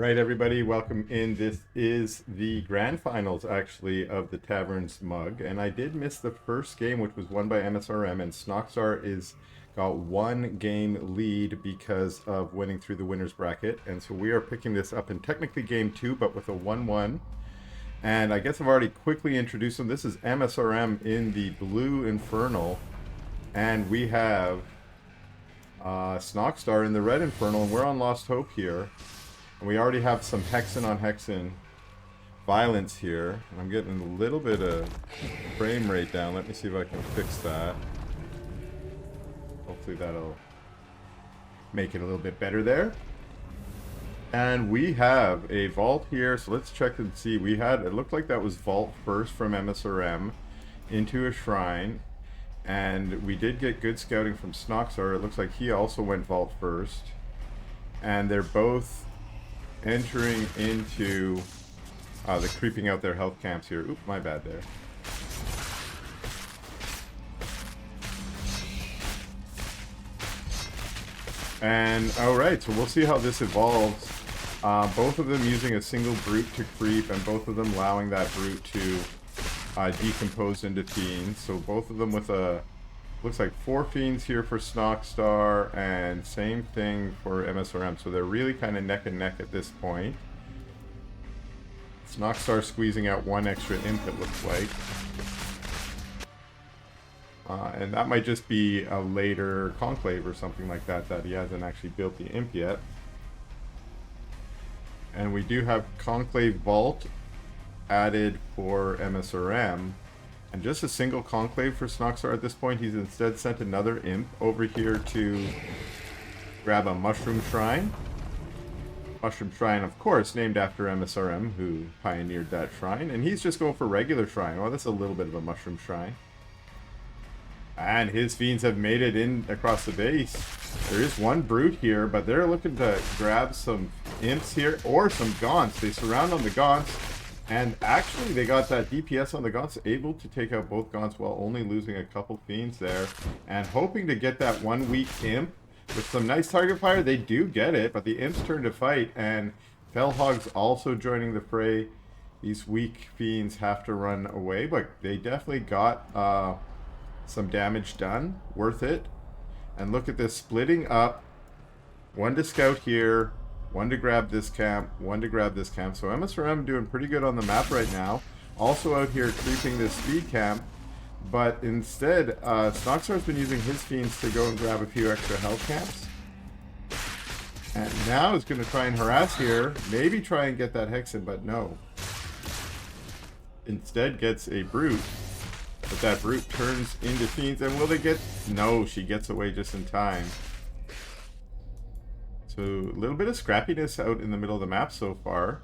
Right, everybody, welcome in. This is the grand finals, actually, of the Tavern's mug, and I did miss the first game, which was won by msrm, and Snoxtar is got 1 game lead because of winning through the winners bracket, and so we are picking this up in technically game 2, but with a 1-1. And I guess I've already quickly introduced them. This is msrm in the blue Infernal, and we have Snoxtar in the red Infernal, and we're on Lost Hope here. And we already have some Hexen on Hexen violence here. And I'm getting a little bit of frame rate down. Let me see if I can fix that. Hopefully that'll make it a little bit better there. And we have a vault here. So let's check and see. We had, it looked like that was vault first from msrm into a shrine. And we did get good scouting from Snoxtar. It looks like he also went vault first. And they're both entering into the creeping out their health camps here. Oop, my bad there. And alright, so we'll see how this evolves. Both of them using a single brute to creep, and both of them allowing that brute to decompose into fiends. So both of them with a, looks like 4 fiends here for Snoxtar, and same thing for msrm. So they're really kind of neck and neck at this point. Snoxtar squeezing out 1 extra imp, it looks like. And that might just be a later conclave or something like that, that he hasn't actually built the imp yet. And we do have conclave vault added for msrm. And just a single conclave for Snoxtar at this point. He's instead sent another imp over here to grab a mushroom shrine. Mushroom shrine, of course, named after msrm, who pioneered that shrine. And he's just going for regular shrine. Well, that's a little bit of a mushroom shrine. And his fiends have made it in across the base. There is 1 brute here, but they're looking to grab some imps here or some gaunts. They surround on the gaunts. And actually, they got that DPS on the Gaunts, able to take out both Gaunts while only losing a couple fiends there. And hoping to get that 1 weak imp with some nice target fire. They do get it, but the imp's turn to fight. And Fellhog's also joining the fray. These weak fiends have to run away, but they definitely got some damage done. Worth it. And look at this, splitting up. 1 to scout here. 1 to grab this camp, 1 to grab this camp. So msrm doing pretty good on the map right now. Also out here creeping this speed camp. But instead, Snoxtar's been using his fiends to go and grab a few extra health camps. And now is going to try and harass here. Maybe try and get that Hexen, but no. Instead gets a brute. But that brute turns into fiends. And will they get... No, she gets away just in time. So a little bit of scrappiness out in the middle of the map so far.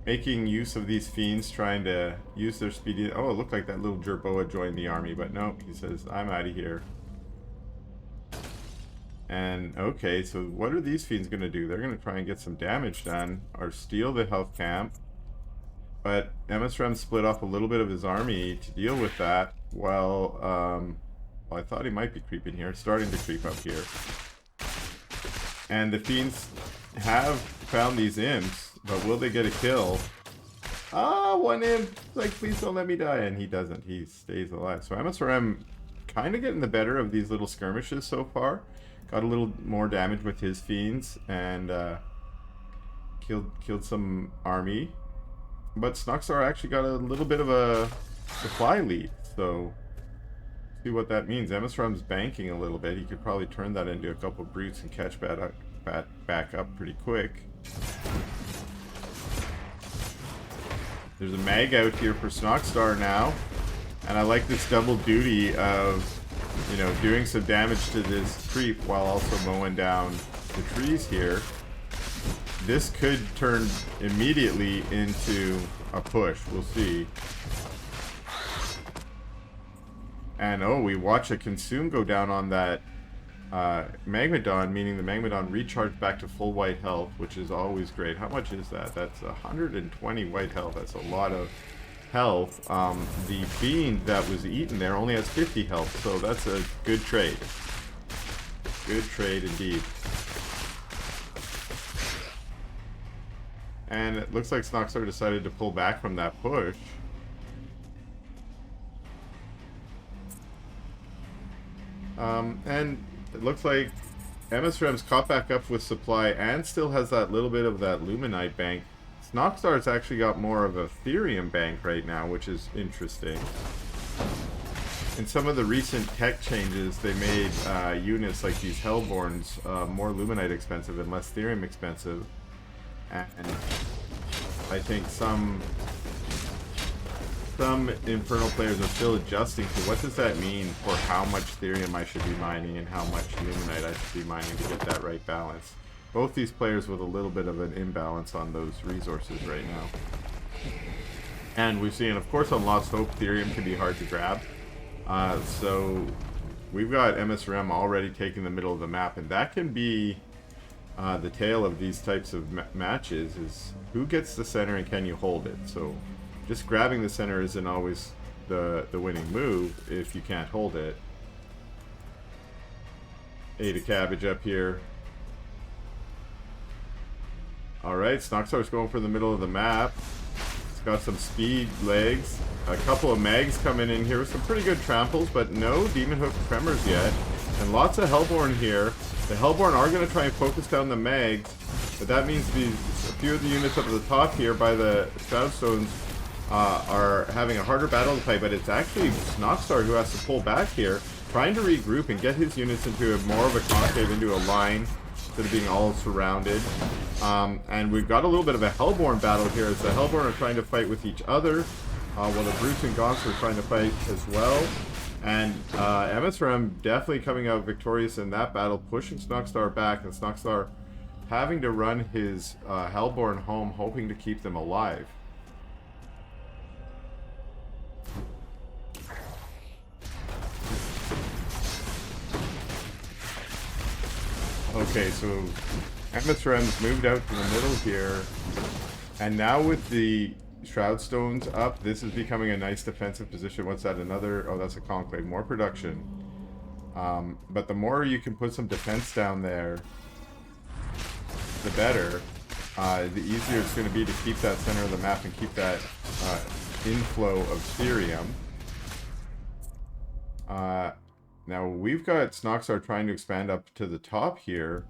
Making use of these fiends, trying to use their speedy... Oh, it looked like that little Jerboa joined the army, but no, he says, I'm out of here. And, okay, so what are these fiends going to do? They're going to try and get some damage done, or steal the health camp. But msrm split off a little bit of his army to deal with that. Well, I thought he might be creeping here, starting to creep up here. And the fiends have found these imps, but will they get a kill? Ah, 1 imp! Like, please don't let me die. And he doesn't. He stays alive. So msrm kind of getting the better of these little skirmishes so far. Got a little more damage with his fiends and killed some army. But Snoxtar actually got a little bit of a supply lead. So see what that means. msrm's banking a little bit. He could probably turn that into a couple of brutes and catch back up pretty quick. There's a mag out here for Snoxtar now. And I like this double duty of, you know, doing some damage to this creep while also mowing down the trees here. This could turn immediately into a push. We'll see. And oh, we watch a consume go down on that Magmadon, meaning the Magmadon recharged back to full white health, which is always great. How much is that? That's 120 white health. That's a lot of health. The fiend that was eaten there only has 50 health, so that's a good trade. Good trade indeed. And it looks like Snoxtar decided to pull back from that push. And it looks like msrm's caught back up with supply and still has that little bit of that Luminite bank. Snoxtar's actually got more of a Therium bank right now, which is interesting. In some of the recent tech changes, they made units like these Hellborns more Luminite expensive and less Therium expensive. And I think some Infernal players are still adjusting to what does that mean for how much Therium I should be mining and how much Luminite I should be mining to get that right balance. Both these players with a little bit of an imbalance on those resources right now. And we've seen, of course, on Lost Hope, Therium can be hard to grab. So we've got msrm already taking the middle of the map, and that can be the tale of these types of matches, is who gets the center and can you hold it. So just grabbing the center isn't always the winning move if you can't hold it. Ada Cabbage up here. Alright, Snoxtar's going for the middle of the map. It's got some speed legs. A couple of mags coming in here with some pretty good tramples, but no Demon Hook Tremors yet. And lots of Hellborn here. The Hellborn are going to try and focus down the mags, but that means a few of the units up at the top here by the Shroudstones are having a harder battle to fight, but it's actually Snoxtar who has to pull back here, trying to regroup and get his units into more of a concave, into a line, instead of being all surrounded. And we've got a little bit of a Hellborn battle here, as the Hellborn are trying to fight with each other, while the Brutes and Gaunts are trying to fight as well. And msrm definitely coming out victorious in that battle, pushing Snoxtar back, and Snoxtar having to run his Hellborn home, hoping to keep them alive. Okay, so msrm's moved out to the middle here, and now with the Shroudstones up, this is becoming a nice defensive position. What's that? Another... oh, that's a Conclave. More production. But the more you can put some defense down there, the better. The easier it's going to be to keep that center of the map and keep that inflow of Therium. Now, we've got Snoxtar trying to expand up to the top here,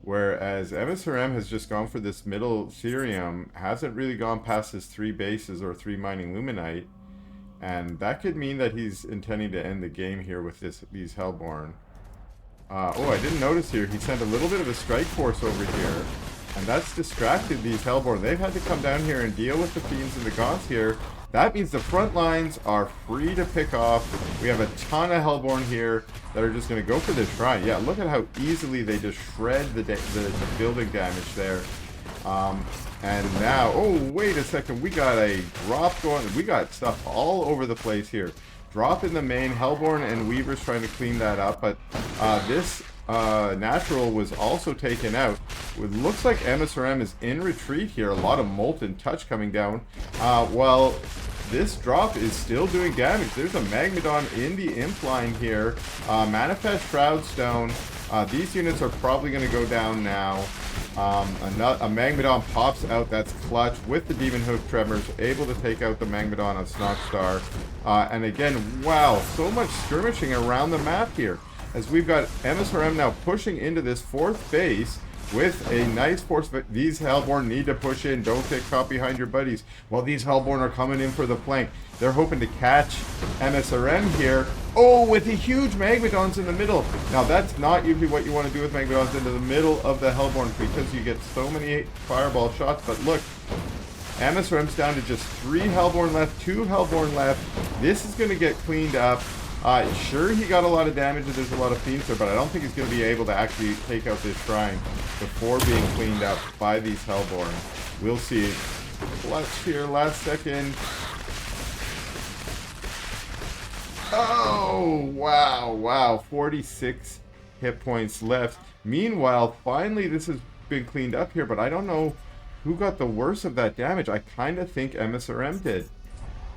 whereas msrm has just gone for this middle Therium, hasn't really gone past his 3 bases or 3 mining Luminite, and that could mean that he's intending to end the game here with these Hellborn. Oh, I didn't notice here, he sent a little bit of a strike force over here, and that's distracted these Hellborn. They've had to come down here and deal with the Fiends and the Gaunts here. That means the front lines are free to pick off. We have a ton of Hellborn here that are just going to go for this shrine. Yeah, look at how easily they just shred the building damage there. And now, oh, wait a second. We got a drop going. We got stuff all over the place here. Drop in the main. Hellborn and Weavers trying to clean that up. But this natural was also taken out. It looks like msrm is in retreat here. A lot of Molten Touch coming down. Well, this drop is still doing damage. There's a Magmadon in the imp line here. Manifest Shroudstone. These units are probably going to go down now. A Magmadon pops out. That's clutch with the Demon Hook Tremors, able to take out the Magmadon on Snoxtar. And again, wow, so much skirmishing around the map here, as we've got msrm now pushing into this 4th base with a nice force. But these Hellborn need to push in. Don't get caught behind your buddies. While these Hellborn are coming in for the flank, they're hoping to catch msrm here. Oh, with the huge Magmadons in the middle. Now, that's not usually what you want to do with Magmadons into the middle of the Hellborn, because you get so many fireball shots. But look, msrm's down to just 3 Hellborn left, 2 Hellborn left. This is going to get cleaned up. Sure, he got a lot of damage and there's a lot of Fiends there, but I don't think he's going to be able to actually take out this shrine before being cleaned up by these Hellborn. We'll see. Clutch here, last second. Oh, wow. 46 hit points left. Meanwhile, finally this has been cleaned up here, but I don't know who got the worst of that damage. I kind of think msrm did.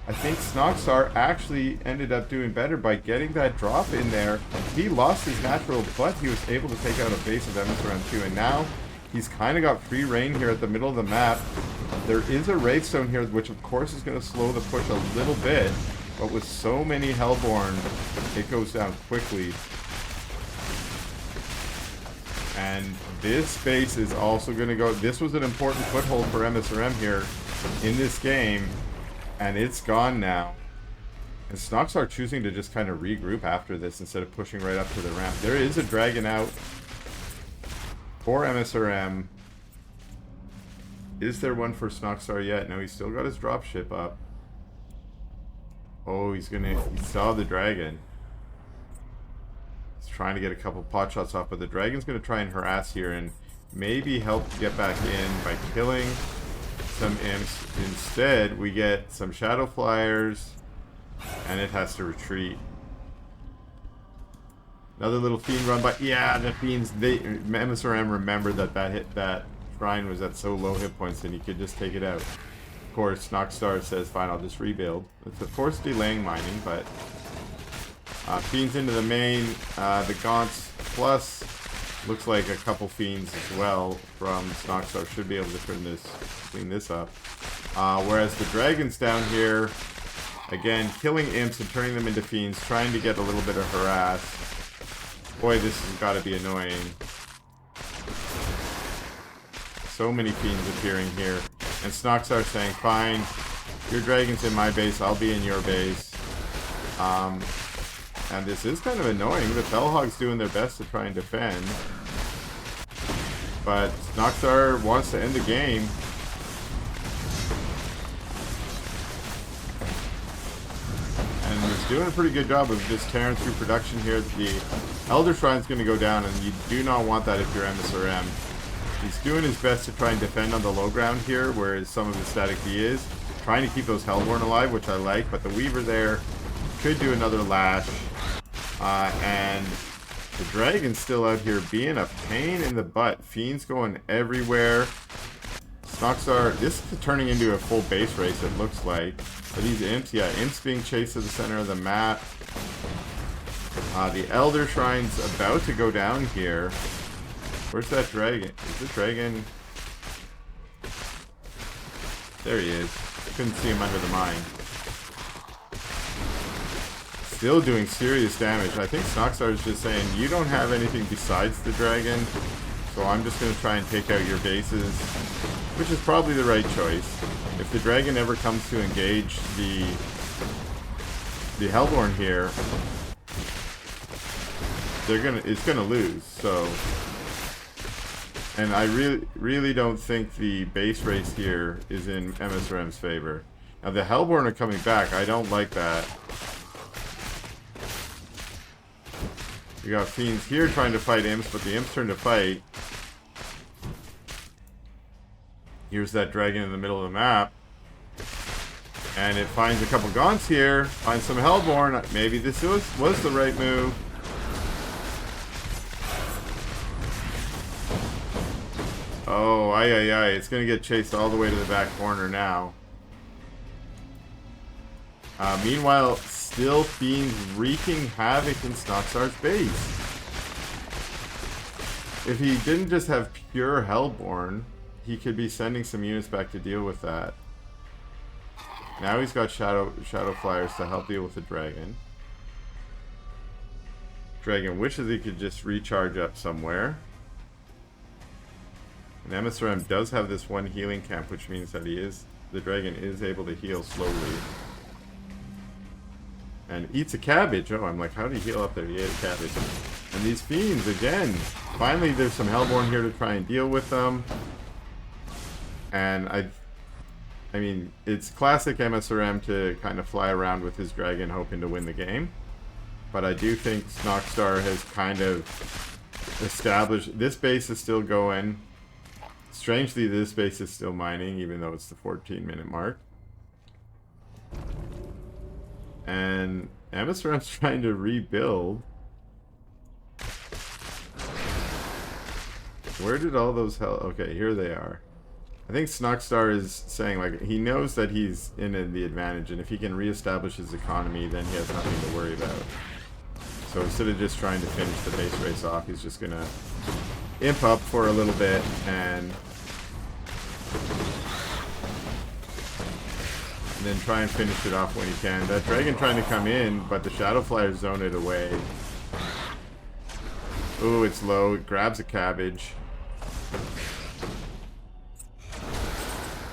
I think Snoxtar actually ended up doing better by getting that drop in there. He lost his natural, but he was able to take out a base of msrm too, and now he's kind of got free reign here at the middle of the map. There is a Wraithstone here, which of course is going to slow the push a little bit, but with so many Hellborn, it goes down quickly. And this base is also going to go... This was an important foothold for msrm here in this game, and it's gone now. And Snoxtar choosing to just kind of regroup after this instead of pushing right up to the ramp. There is a dragon out for msrm. Is there one for Snoxtar yet? No, he's still got his dropship up. Oh, he saw the dragon. He's trying to get a couple pot shots off, but the dragon's going to try and harass here and maybe help get back in by killing some imps. Instead, we get some shadow flyers, and it has to retreat. Another little fiend run by. Yeah, the fiends. msrm remembered that shrine was at so low hit points, and he could just take it out. Of course, Snoxtar says, "Fine, I'll just rebuild." It's of course delaying mining, but fiends into the main. The Gaunts plus looks like a couple fiends as well from Snoxtar should be able to clean this up. Whereas the dragons down here, again, killing imps and turning them into fiends, trying to get a little bit of harass. Boy, this has got to be annoying. So many fiends appearing here. And Snoxtar saying, "Fine, your dragon's in my base, I'll be in your base." And this is kind of annoying. The Fellhog's doing their best to try and defend. But Snoxtar wants to end the game. And he's doing a pretty good job of just tearing through production here. The Elder Shrine's going to go down, and you do not want that if you're msrm. He's doing his best to try and defend on the low ground here, whereas some of the static D is. Trying to keep those Hellborn alive, which I like, but the Weaver there could do another lash. And the Dragon's still out here being a pain in the butt. Fiends going everywhere. Snoxtar, this is turning into a full base race, it looks like. But these imps, yeah, imps being chased to the center of the map. The Elder Shrine's about to go down here. Where's that dragon? Is the dragon... There he is. Couldn't see him under the mine. Still doing serious damage. I think Snoxtar is just saying, you don't have anything besides the dragon, so I'm just going to try and take out your bases. Which is probably the right choice. If the dragon ever comes to engage the Hellborn here, it's gonna lose, so... And I really don't think the base race here is in msrm's favor. Now the Hellborn are coming back. I don't like that. We got fiends here trying to fight imps, but the imps turn to fight. Here's that dragon in the middle of the map. And it finds a couple Gaunts here. Finds some Hellborn. Maybe this was the right move. Oh, aye. It's going to get chased all the way to the back corner now. Meanwhile, still fiends wreaking havoc in Snoxtar's base. If he didn't just have pure Hellborn, he could be sending some units back to deal with that. Now he's got shadow flyers to help deal with the dragon. Dragon wishes he could just recharge up somewhere. And msrm does have this one healing camp, which means that the dragon is able to heal slowly. And eats a cabbage. Oh, I'm like, how did he heal up there? He ate a cabbage. And these fiends, again, finally there's some Hellborn here to try and deal with them. And I mean, it's classic msrm to kind of fly around with his dragon hoping to win the game. But I do think Snoxtar has kind of established... This base is still going. Strangely, this base is still mining, even though it's the 14-minute mark. And msrm's trying to rebuild. Where did all those Okay, here they are. I think Snoxtar is saying, like, he knows that he's in the advantage, and if he can reestablish his economy, then he has nothing to worry about. So instead of just trying to finish the base race off, he's just gonna imp up for a little bit and And then try and finish it off when he can. That dragon trying to come in, but the Shadow Flyers zone it away. Ooh, it's low. It grabs a cabbage.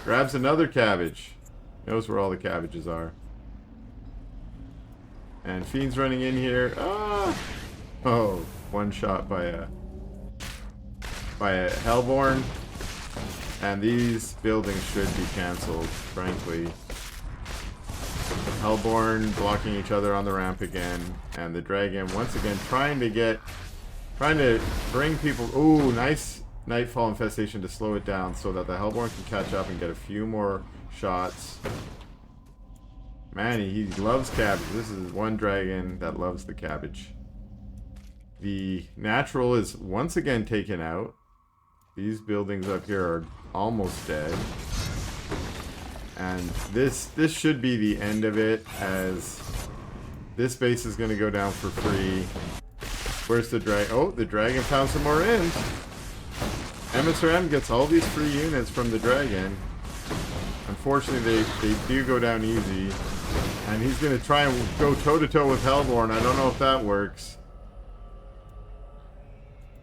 Grabs another cabbage. Knows where all the cabbages are. And Fiend's running in here. Ah! Oh, one shot by a Hellborn. And these buildings should be cancelled, frankly. Hellborn blocking each other on the ramp again. And the dragon once again trying to bring people. Ooh, nice Nightfall Infestation to slow it down so that the Hellborn can catch up and get a few more shots. Man, he loves cabbage. This is one dragon that loves the cabbage. The natural is once again taken out. These buildings up here are almost dead. And this should be the end of it, as this base is going to go down for free. Where's the dragon? Oh, the dragon found some more in. msrm gets all these free units from the dragon. Unfortunately, they do go down easy. And he's going to try and go toe-to-toe with Hellborn. I don't know if that works.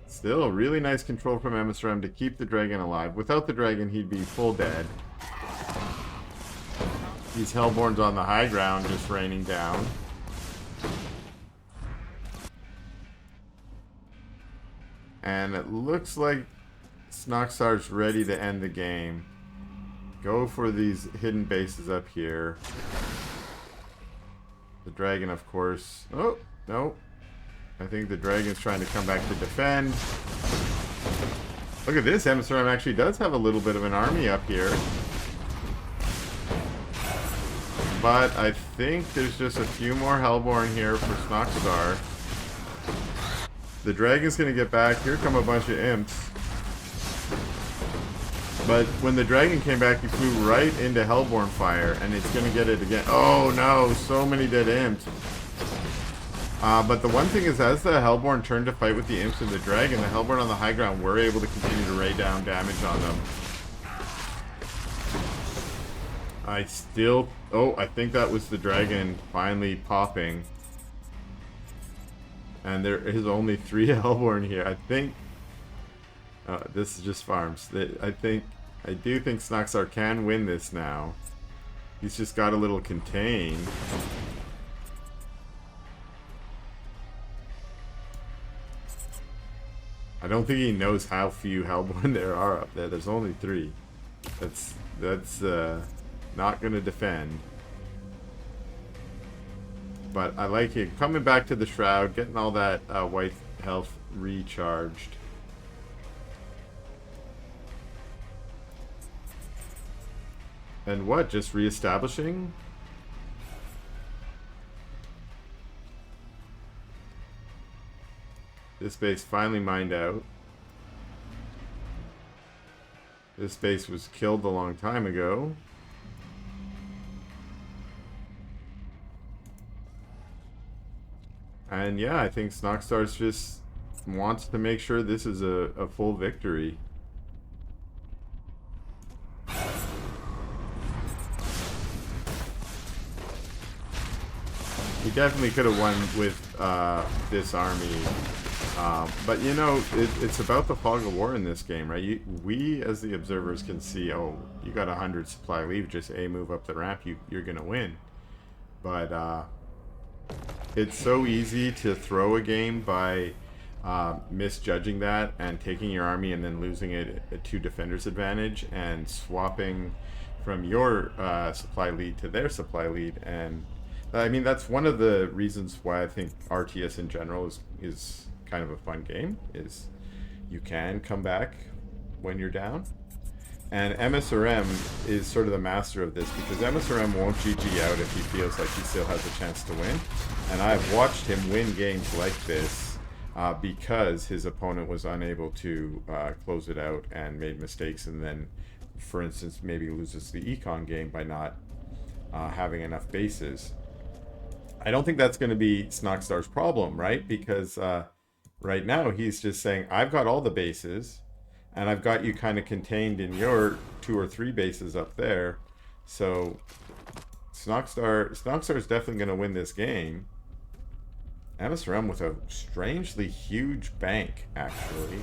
Still, really nice control from msrm to keep the dragon alive. Without the dragon, he'd be full dead. These Hellborns on the high ground just raining down. And it looks like Snoxtar's ready to end the game. Go for these hidden bases up here. The dragon, of course. Oh, no. I think the dragon's trying to come back to defend. Look at this. msrm actually does have a little bit of an army up here. But I think there's just a few more Hellborn here for Snoxtar. The dragon's going to get back. Here come a bunch of imps. But when the dragon came back, he flew right into Hellborn fire, and it's going to get it again. Oh no, so many dead imps. But the one thing is, as the Hellborn turned to fight with the imps and the dragon, the Hellborn on the high ground were able to continue to rain down damage on them. Oh, I think that was the dragon finally popping. And there is only 3 Hellborn here. I think this is just farms. I do think Snoxtar can win this now. He's just got a little contained. I don't think he knows how few Hellborn there are up there. There's only 3. That's not gonna defend. But I like it. Coming back to the Shroud, getting all that white health recharged. And what? Just reestablishing? This base finally mined out. This base was killed a long time ago. And yeah, I think Snoxtar's just wants to make sure this is a full victory. He definitely could have won with this army. But you know, it's about the fog of war in this game, right? We as the observers can see, oh, you got 100 supply leave, just move up the ramp, you're gonna win. But it's so easy to throw a game by misjudging that and taking your army and then losing it to defender's advantage and swapping from your supply lead to their supply lead. And I mean, that's one of the reasons why I think RTS in general is kind of a fun game, is you can come back when you're down. And msrm is sort of the master of this, because msrm won't GG out if he feels like he still has a chance to win. And I've watched him win games like this because his opponent was unable to close it out and made mistakes, and then, for instance, maybe loses the econ game by not having enough bases. I don't think that's going to be Snoxtar's problem, right? Because right now he's just saying, I've got all the bases, and I've got you kind of contained in your 2 or 3 bases up there. So Snoxtar is definitely going to win this game. msrm with a strangely huge bank, actually.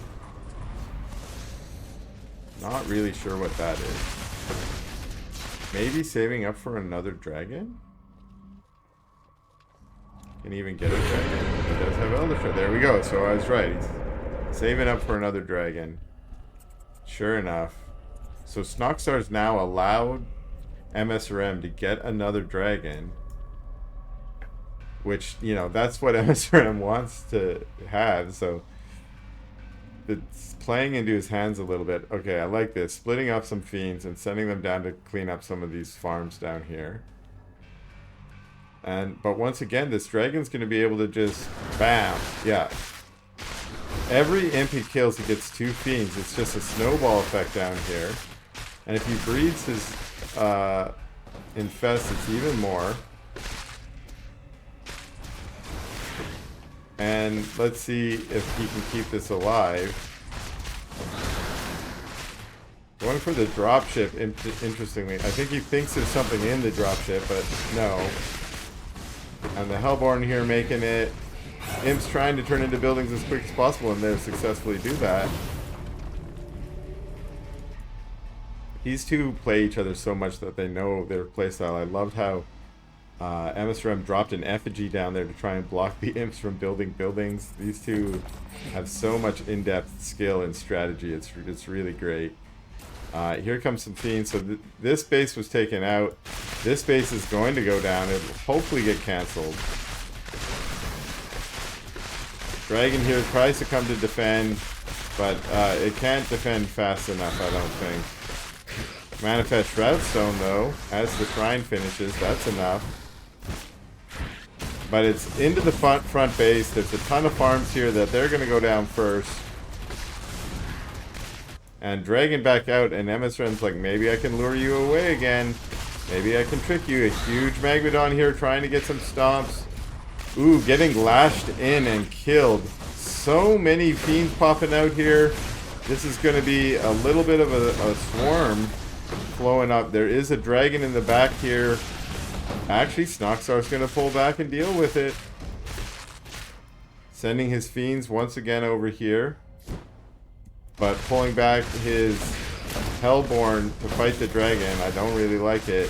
Not really sure what that is. Maybe saving up for another dragon? Can even get a dragon. He does have Elder Dragon. There we go. So I was right. He's saving up for another dragon. Sure enough. So Snoxtar's now allowed msrm to get another dragon. Which, you know, that's what msrm wants to have. So it's playing into his hands a little bit. Okay, I like this. Splitting up some fiends and sending them down to clean up some of these farms down here. But once again, this dragon's going to be able to just bam. Yeah. Every imp he kills, he gets 2 fiends. It's just a snowball effect down here. And if he breeds his infest, it's even more. And let's see if he can keep this alive. Going for the dropship, interestingly. I think he thinks there's something in the dropship, but no. And the Hellborn here making it. Imps trying to turn into buildings as quick as possible, and they successfully do that. These two play each other so much that they know their playstyle. I loved how msrm dropped an effigy down there to try and block the imps from building buildings. These two have so much in-depth skill and strategy. It's really great. Here comes some fiends. So this base was taken out. This base is going to go down. It'll hopefully get cancelled. Dragon here tries to come to defend, but it can't defend fast enough, I don't think. Manifest Shroudstone, though, as the shrine finishes. That's enough. But it's into the front base. There's a ton of farms here that they're going to go down first. And dragon back out, and msrm's like, maybe I can lure you away again. Maybe I can trick you. A huge Magmadon here trying to get some stomps. Ooh, getting lashed in and killed. So many fiends popping out here. This is going to be a little bit of a swarm flowing up. There is a dragon in the back here. Actually, Snoxtar's going to pull back and deal with it. Sending his fiends once again over here. But pulling back his Hellborn to fight the dragon, I don't really like it.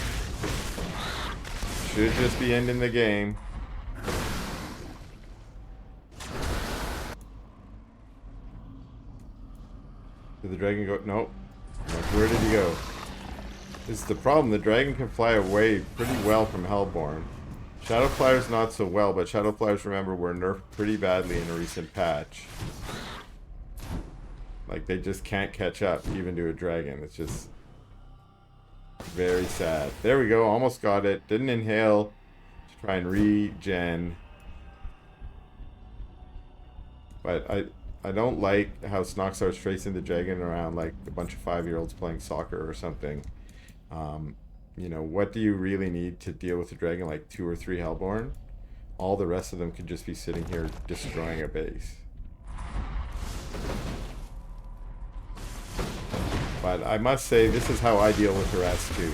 Should just be ending the game. Did the dragon go? Nope. Like, where did he go? This is the problem. The dragon can fly away pretty well from Hellborn. Shadow Flyers not so well, but Shadow Flyers, remember, were nerfed pretty badly in a recent patch. Like, they just can't catch up, even to a dragon. It's just very sad. There we go. Almost got it. Didn't inhale to try and regen. But I don't like how Snoxtar's tracing the dragon around like a bunch of 5-year-olds playing soccer or something. You know, what do you really need to deal with the dragon? Like 2 or 3 Hellborn? All the rest of them could just be sitting here destroying a base. But I must say, this is how I deal with harass too.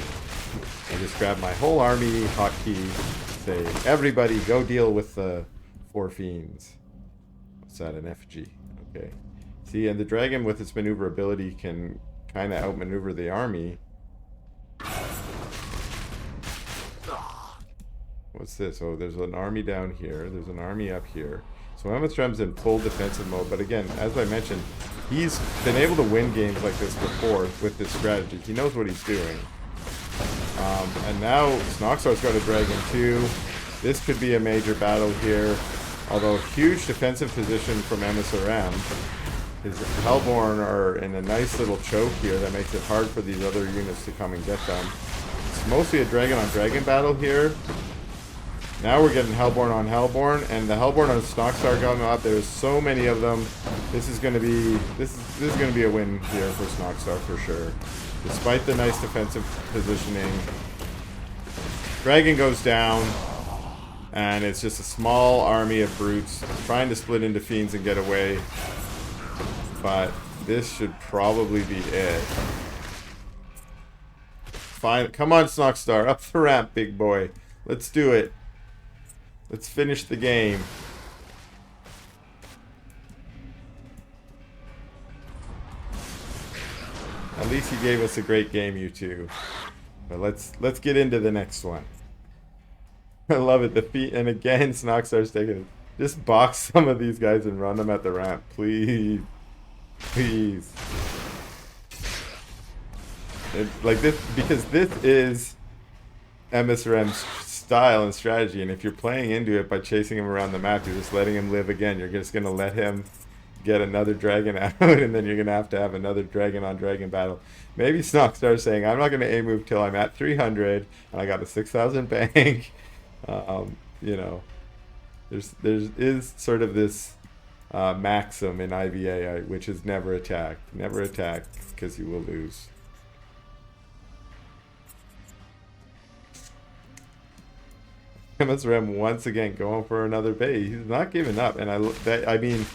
I just grab my whole army hotkey, say, everybody go deal with the 4 fiends. What's that, an effigy? Okay. See, and the dragon with its maneuverability can kind of outmaneuver the army. What's this? Oh, there's an army down here. There's an army up here. So msrm's in full defensive mode, but again, as I mentioned, he's been able to win games like this before with this strategy. He knows what he's doing. And now Snoxtar's got a dragon too. This could be a major battle here. Although huge defensive position from msrm. His Hellborn are in a nice little choke here that makes it hard for these other units to come and get them. It's mostly a dragon on dragon battle here. Now we're getting Hellborn on Hellborn, and the Hellborn on Snoxtar going up. There's so many of them. This is going to be a win here for Snoxtar for sure. Despite the nice defensive positioning, dragon goes down, and it's just a small army of brutes trying to split into fiends and get away. But this should probably be it. Fine. Come on, Snoxtar. Up the ramp, big boy. Let's do it. Let's finish the game. At least he gave us a great game, you two. But let's get into the next one. I love it. The feet, and again, Snoxtar's taking it. Just box some of these guys and run them at the ramp, please. Please. Like this, because this is msrm's style and strategy, and if you're playing into it by chasing him around the map, you're just letting him live again. You're just going to let him get another dragon out, and then you're going to have another dragon on dragon battle. Maybe Snoxtar's saying, I'm not going to A-move till I'm at 300, and I got a 6,000 bank. You know, there's sort of this maxim in IVA, which is never attack. Never attack, because you will lose. msrm once again going for another bait. He's not giving up, and I mean,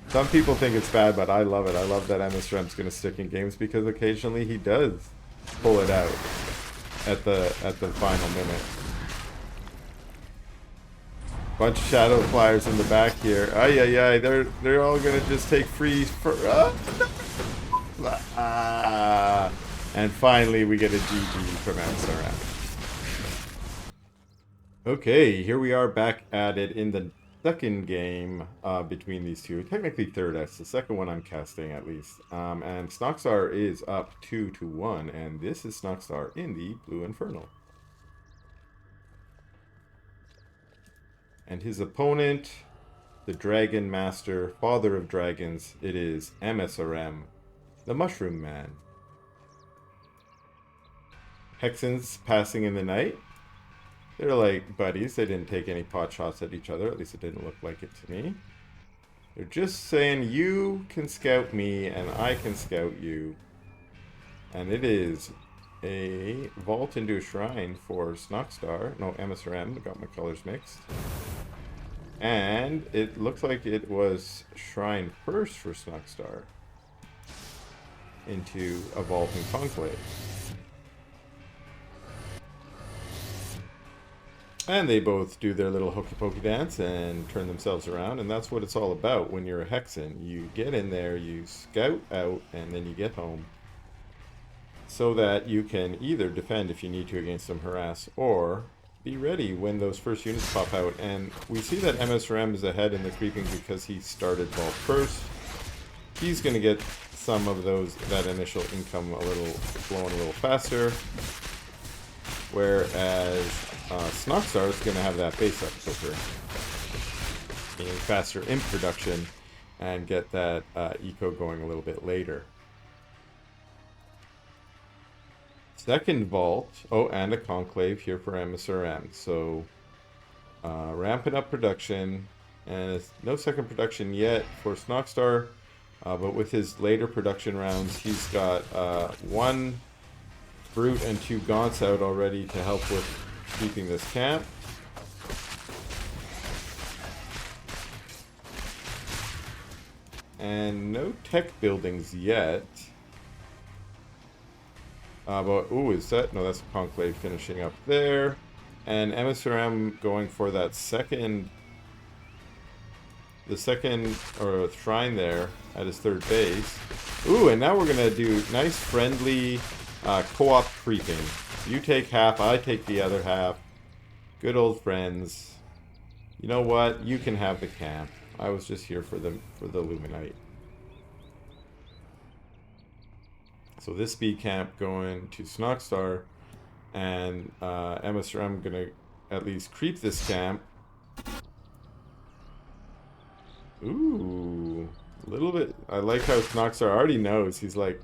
some people think it's bad, but I love it. I love that msrm's going to stick in games because occasionally he does pull it out at the final minute. Bunch of shadow flyers in the back here. Ay, they're all going to just take freeze for. And finally, we get a GG from msrm. Okay, here we are back at it in the second game between these two. Technically third, that's the second one I'm casting at least. And Snoxtar is up 2-1, and this is Snoxtar in the Blue Infernal. And his opponent, the Dragon Master, Father of Dragons, it is msrm, the Mushroom Man. Hexens passing in the night. They're like buddies. They didn't take any pot shots at each other. At least it didn't look like it to me. They're just saying, you can scout me and I can scout you. And it is a vault into a shrine for Snoxtar. No, msrm. Got my colors mixed. And it looks like it was shrine first for Snoxtar into a vault in Conclave. And they both do their little hokey pokey dance and turn themselves around, and that's what it's all about when you're a Hexen. You get in there, you scout out, and then you get home. So that you can either defend if you need to against some harass, or be ready when those first units pop out. And we see that msrm is ahead in the creeping because he started vault first. He's going to get some of that initial income flowing a little faster. Whereas Snoxtar is going to have that base up quicker, meaning faster imp production, and get that eco going a little bit later. Second vault, and a conclave here for msrm. So ramping up production, and it's no second production yet for Snoxtar, but with his later production rounds, he's got one Brute and 2 Gaunts out already to help with keeping this camp. And no tech buildings yet. But, ooh, is that? No, that's Conclave finishing up there. And msrm going for that second shrine there at his third base. Ooh, and now we're going to do nice friendly co-op creeping. You take half, I take the other half. Good old friends. You know what? You can have the camp. I was just here for the Luminite. So this speed camp going to Snoxtar, and msrm gonna at least creep this camp. Ooh, a little bit. I like how Snoxtar already knows. He's like,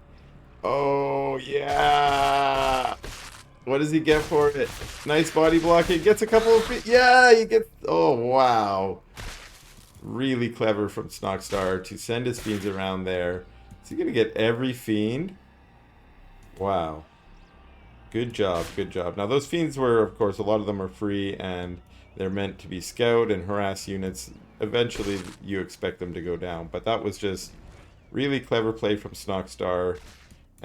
oh, yeah. What does he get for it? Nice body block. He gets a couple of feet. Yeah, he gets... Oh, wow. Really clever from Snoxtar to send his fiends around there. Is he going to get every fiend? Wow. Good job, good job. Now, those fiends were, of course, a lot of them are free, and they're meant to be scout and harass units. Eventually, you expect them to go down. But that was just really clever play from Snoxtar.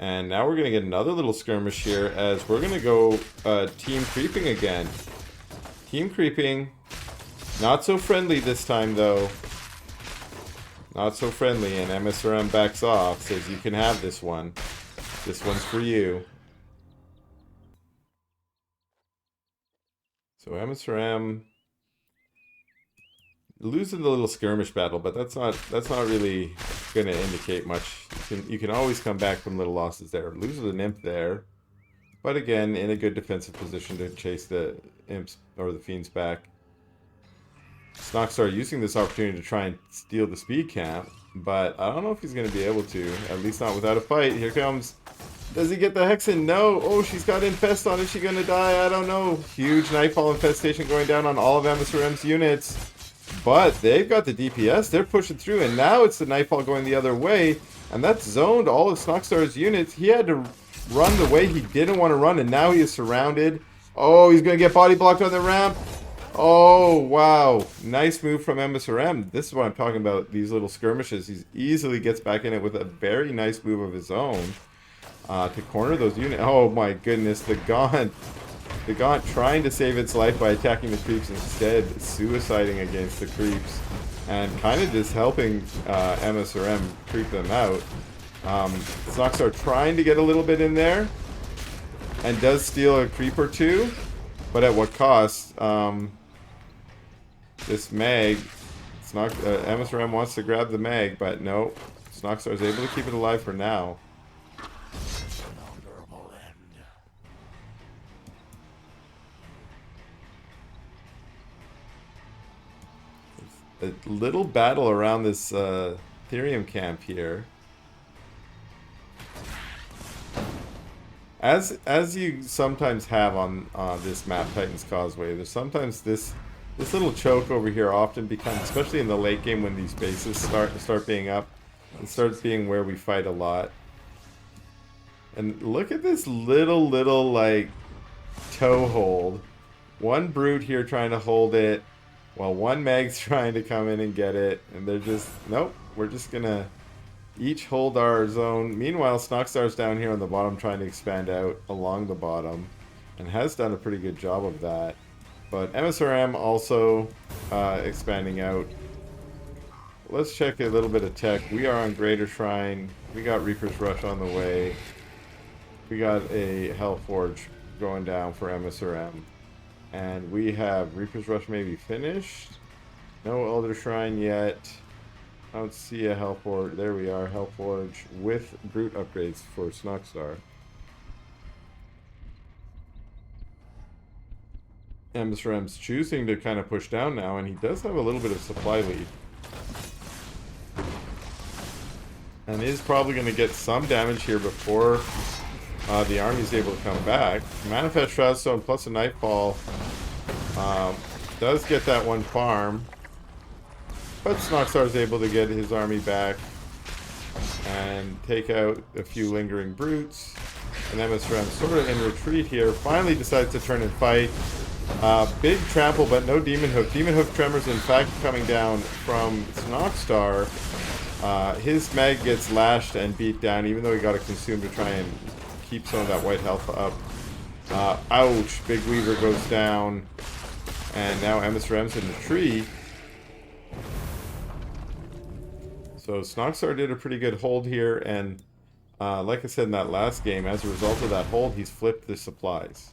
And now we're going to get another little skirmish here as we're going to go team creeping again. Team creeping. Not so friendly this time, though. Not so friendly, and msrm backs off, says you can have this one. This one's for you. So msrm losing the little skirmish battle, but that's not really going to indicate much. You can always come back from little losses there. Losing the imp there, but again in a good defensive position to chase the imps or the fiends back. Snoxtar using this opportunity to try and steal the speed camp, but I don't know if he's going to be able to, at least not without a fight. Here comes, does he get the Hexen? No. Oh, she's got Infest on. Is she going to die? I don't know. Huge Nightfall infestation going down on all of msrm's units, but they've got the DPS. They're pushing through, and now it's the Nightfall going the other way, and that's zoned all of Snoxtar's units. He had to run the way he didn't want to run, and now he is surrounded. Oh, he's going to get body blocked on the ramp. Oh, wow. Nice move from msrm. This is what I'm talking about, these little skirmishes. He easily gets back in it with a very nice move of his own to corner those units. Oh, my goodness. The Gaunt trying to save its life by attacking the creeps, instead suiciding against the creeps and kind of just helping msrm creep them out. Snoxtar trying to get a little bit in there and does steal a creep or two, but at what cost? This mag, msrm wants to grab the mag, but no, Snoxtar is able to keep it alive for now. A little battle around this Therium camp here. As you sometimes have on this map, Titan's Causeway, there's sometimes this little choke over here often becomes, especially in the late game when these bases start being up, it starts being where we fight a lot. And look at this little like toe hold. One brute here trying to hold it, while one mag's trying to come in and get it, and they're just, nope, we're just gonna each hold our zone. Meanwhile, Snoxtar's down here on the bottom trying to expand out along the bottom, and has done a pretty good job of that. But msrm also expanding out. Let's check a little bit of tech. We are on Greater Shrine. We got Reaper's Rush on the way. We got a Hellforge going down for msrm. And we have Reaper's Rush maybe finished. No Elder Shrine yet. I don't see a Hellforge. There we are, Hellforge with Brute upgrades for Snoxtar. msrm's choosing to kind of push down now, and he does have a little bit of supply lead. And is probably going to get some damage here before the army's able to come back. Manifest Shroudstone plus a Nightfall does get that one farm, but Snoxtar is able to get his army back and take out a few lingering brutes. And msrm sort of in retreat here, finally decides to turn and fight. Big trample, but no Demon Hoof. Demon Hoof Tremors, in fact, coming down from Snoxtar. His mag gets lashed and beat down, even though he got it consumed to try and keep some of that white health up. Ouch! Big Weaver goes down, and now msrm's in the tree. So Snoxtar did a pretty good hold here, and like I said in that last game, as a result of that hold, he's flipped the supplies.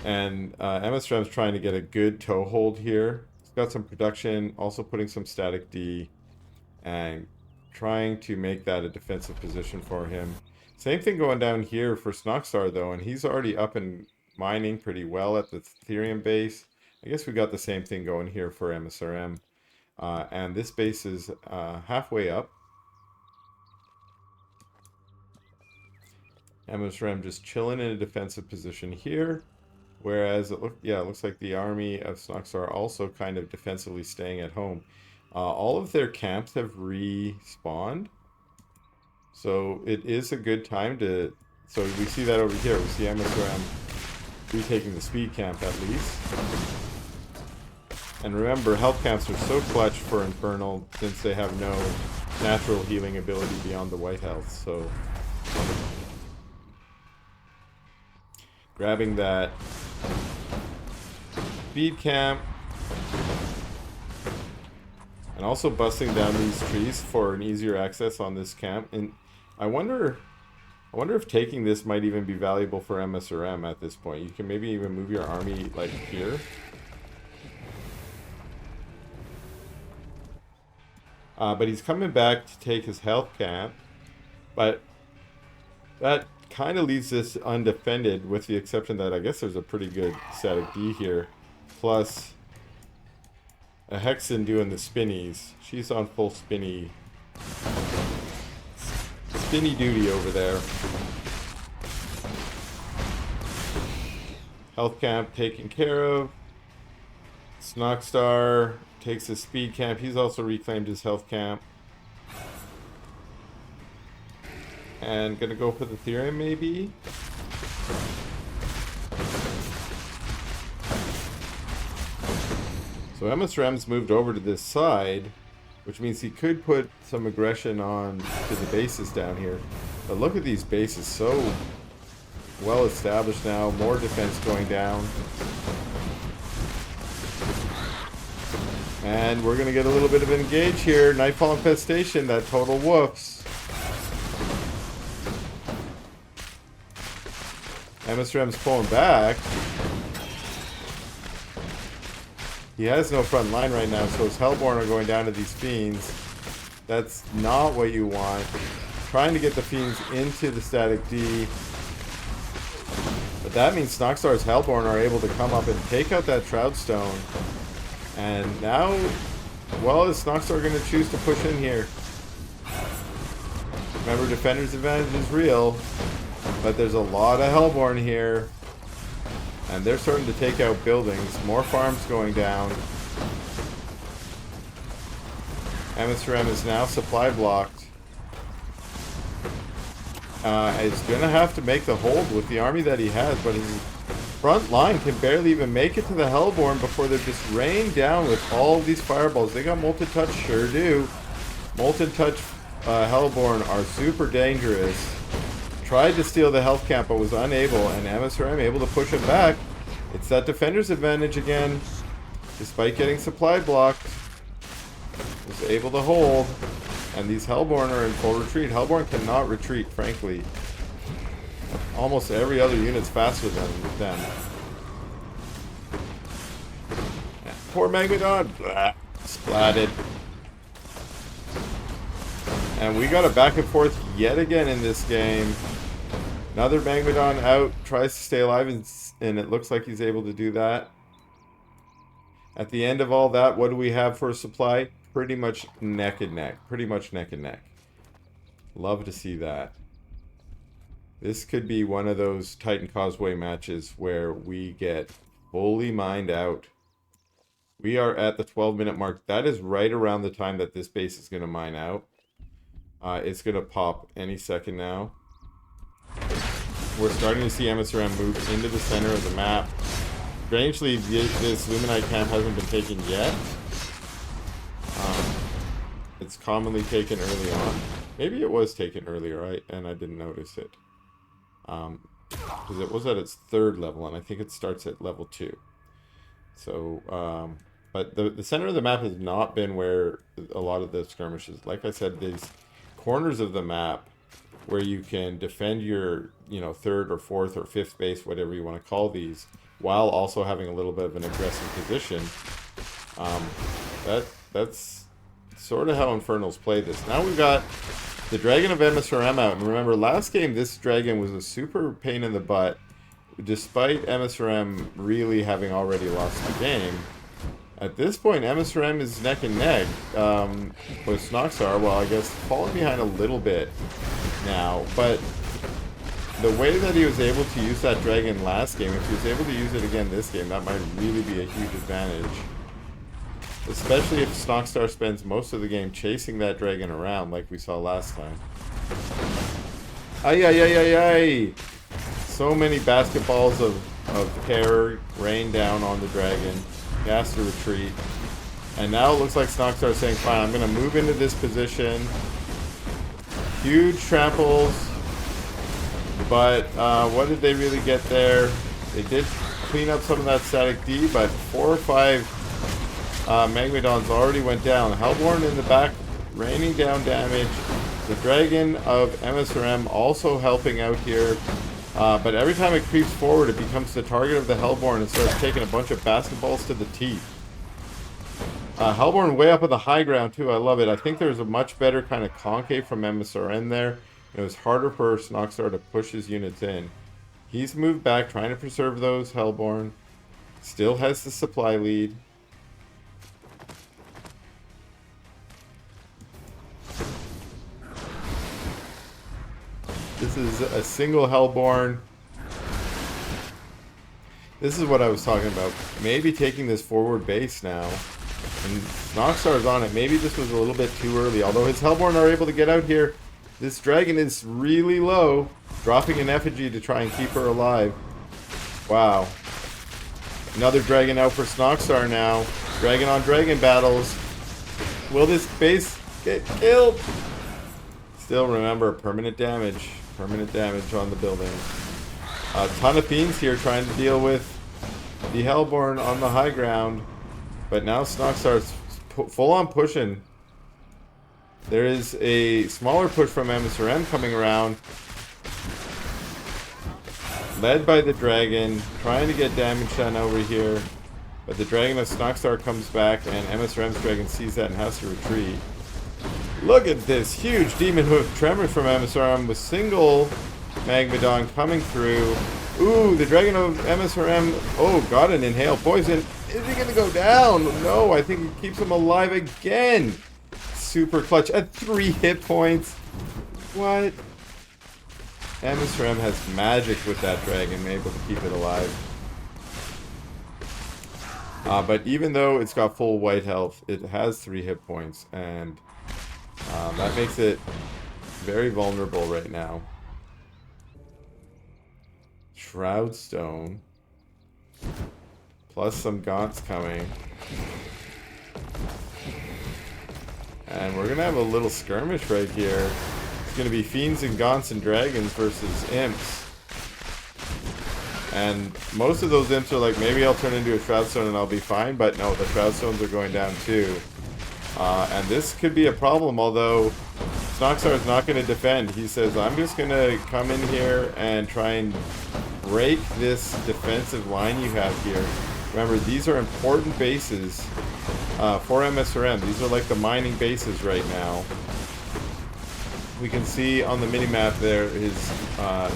And msrm's trying to get a good toe hold here. He's got some production, also putting some static D, and trying to make that a defensive position for him. Same thing going down here for Snoxtar, though, and he's already up and mining pretty well at the Therium base. I guess we got the same thing going here for msrm. And this base is halfway up. msrm just chilling in a defensive position here. Whereas it looks like the army of Snoxtar also kind of defensively staying at home. All of their camps have respawned, so it is a good time to. So we see that over here. We see msrm retaking the speed camp at least. And remember, health camps are so clutch for Infernal since they have no natural healing ability beyond the white health. So grabbing that speed camp and also busting down these trees for an easier access on this camp. And I wonder if taking this might even be valuable for msrm at this point. You can maybe even move your army like here. But he's coming back to take his health camp. But that kind of leaves this undefended, with the exception that I guess there's a pretty good static D here. Plus a Hexen doing the spinnies. She's on full spinny duty over there. Health camp taken care of. Snoxtar takes his speed camp. He's also reclaimed his health camp. And gonna go for the Ethereum maybe? So msrm's moved over to this side, which means he could put some aggression on to the bases down here. But look at these bases, so well established now. More defense going down. And we're going to get a little bit of an engage here. Nightfall Infestation, that total woofs. msrm's pulling back. He has no front line right now, so his Hellborn are going down to these Fiends. That's not what you want. Trying to get the Fiends into the static D. But that means Snoxtar's Hellborn are able to come up and take out that Shroudstone. And now, well, is Snoxtar going to choose to push in here? Remember, Defender's advantage is real, but there's a lot of Hellborn here. And they're starting to take out buildings. More farms going down. msrm is now supply blocked. He's going to have to make the hold with the army that he has, but his front line can barely even make it to the Hellborn before they're just rained down with all these fireballs. They got Molten Touch, sure do. Molten Touch Hellborn are super dangerous. Tried to steal the health camp but was unable, and msrm able to push it back. It's that defender's advantage again. Despite getting supply blocked, was able to hold. And these Hellborn are in full retreat. Hellborn cannot retreat, frankly. Almost every other unit's faster than them. Poor Magmadon! Blah, splatted. And we got a back and forth yet again in this game. Another Magmadon out, tries to stay alive, and it looks like he's able to do that. At the end of all that, what do we have for a supply? Pretty much neck and neck. Pretty much neck and neck. Love to see that. This could be one of those Titan Causeway matches where we get fully mined out. We are at the 12-minute mark. That is right around the time that this base is going to mine out. It's going to pop any second now. We're starting to see msrm move into the center of the map. Strangely, this Luminite camp hasn't been taken yet. It's commonly taken early on. Maybe it was taken earlier, and I didn't notice it. Because it was at its 3rd level, and I think it starts at level 2. So, but the center of the map has not been where a lot of the skirmishes. Like I said, these corners of the map where you can defend your, 3rd or 4th or 5th base, whatever you want to call these, while also having a little bit of an aggressive position. That's sort of how Infernals play this. Now we've got the Dragon of msrm out. And remember, last game, this Dragon was a super pain in the butt. Despite msrm really having already lost the game, at this point, msrm is neck and neck with Snoxtar. Well, I guess falling behind a little bit now. But the way that he was able to use that Dragon last game, if he was able to use it again this game, that might really be a huge advantage. Especially if Snoxtar spends most of the game chasing that Dragon around like we saw last time. Ay, ay, ay, ay, ay! So many basketballs of terror rain down on the Dragon. He has to retreat. And now it looks like Snoxtar is saying, fine, I'm going to move into this position. Huge tramples. But what did they really get there? They did clean up some of that static D, but 4 or 5 Magmadons already went down. Hellborn in the back raining down damage. The Dragon of msrm also helping out here. But every time it creeps forward, it becomes the target of the Hellborn and starts taking a bunch of basketballs to the teeth. Hellborn way up on the high ground too. I love it. I think there's a much better kind of concave from msrm there. It was harder for Snoxtar to push his units in. He's moved back, trying to preserve those Hellborn. Still has the supply lead. This is a single Hellborn. This is what I was talking about. Maybe taking this forward base now. And Snoxtar's on it. Maybe this was a little bit too early. Although his Hellborn are able to get out here. This dragon is really low. Dropping an effigy to try and keep her alive. Wow. Another dragon out for Snoxtar now. Dragon on dragon battles. Will this base get killed? Still remember, permanent damage. Permanent damage on the building. A ton of fiends here trying to deal with the Hellborn on the high ground. But now Snoxtar's full on pushing. There is a smaller push from msrm coming around. Led by the dragon, trying to get damage done over here. But the Dragon of Snoxtar comes back, and msrm's dragon sees that and has to retreat. Look at this huge Demon Hoof Tremor from msrm with single Magmadon coming through. Ooh, the Dragon of msrm, oh, got an Inhale Poison. Is he going to go down? No, I think it keeps him alive again. Super clutch at 3 hit points. What? msrm has magic with that dragon, able to keep it alive. But even though it's got full white health, it has 3 hit points, and that makes it very vulnerable right now. Shroud Stone. Plus some Gaunts coming. And we're going to have a little skirmish right here. It's going to be Fiends and Gaunts and Dragons versus Imps. And most of those Imps are like, maybe I'll turn into a Shroud Stone and I'll be fine. But no, the Shroud Stones are going down too. And this could be a problem, although Snoxtar is not going to defend. He says, I'm just going to come in here and try and break this defensive line you have here. Remember, these are important bases for msrm. These are like the mining bases right now. We can see on the minimap there his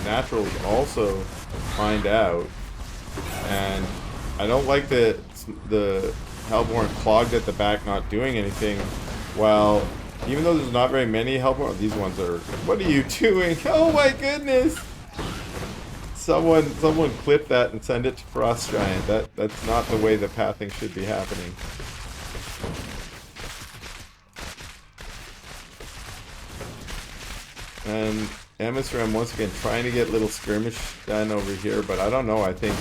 naturals also mined out. And I don't like the Hellborn clogged at the back not doing anything. While, even though there's not very many Hellborn, these ones are... What are you doing? Oh my goodness! Someone clip that and send it to Frost Giant. That's not the way the pathing should be happening. And msrm once again trying to get little skirmish done over here, but I don't know. I think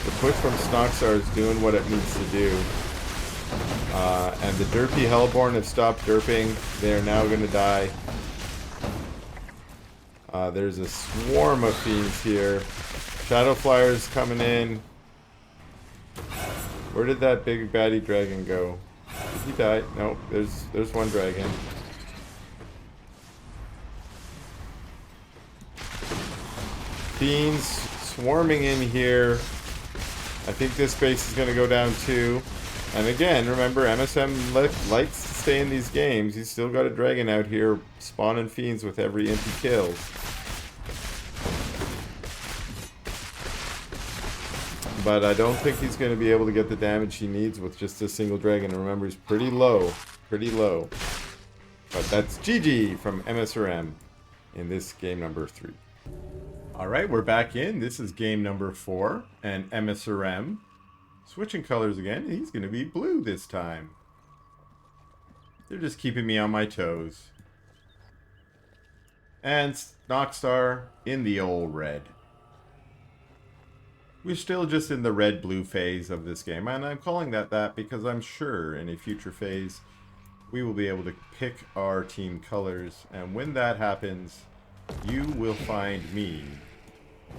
the push from Snoxtar is doing what it needs to do. And the derpy Hellborn have stopped derping. They are now going to die. There's a swarm of fiends here. Shadow Flyers coming in. Where did that big baddie dragon go? Did he die? Nope. There's one dragon. Fiends swarming in here. I think this base is going to go down too. And again, remember, msrm likes to stay in these games. He's still got a dragon out here spawning fiends with every imp he kills. But I don't think he's going to be able to get the damage he needs with just a single dragon. Remember, he's pretty low. Pretty low. But that's GG from msrm in this game number 3. Alright, we're back in. This is game number 4. And msrm switching colors again. He's going to be blue this time. They're just keeping me on my toes. And Snoxtar in the old red. We're still just in the red-blue phase of this game, and I'm calling that because I'm sure in a future phase we will be able to pick our team colors, and when that happens, you will find me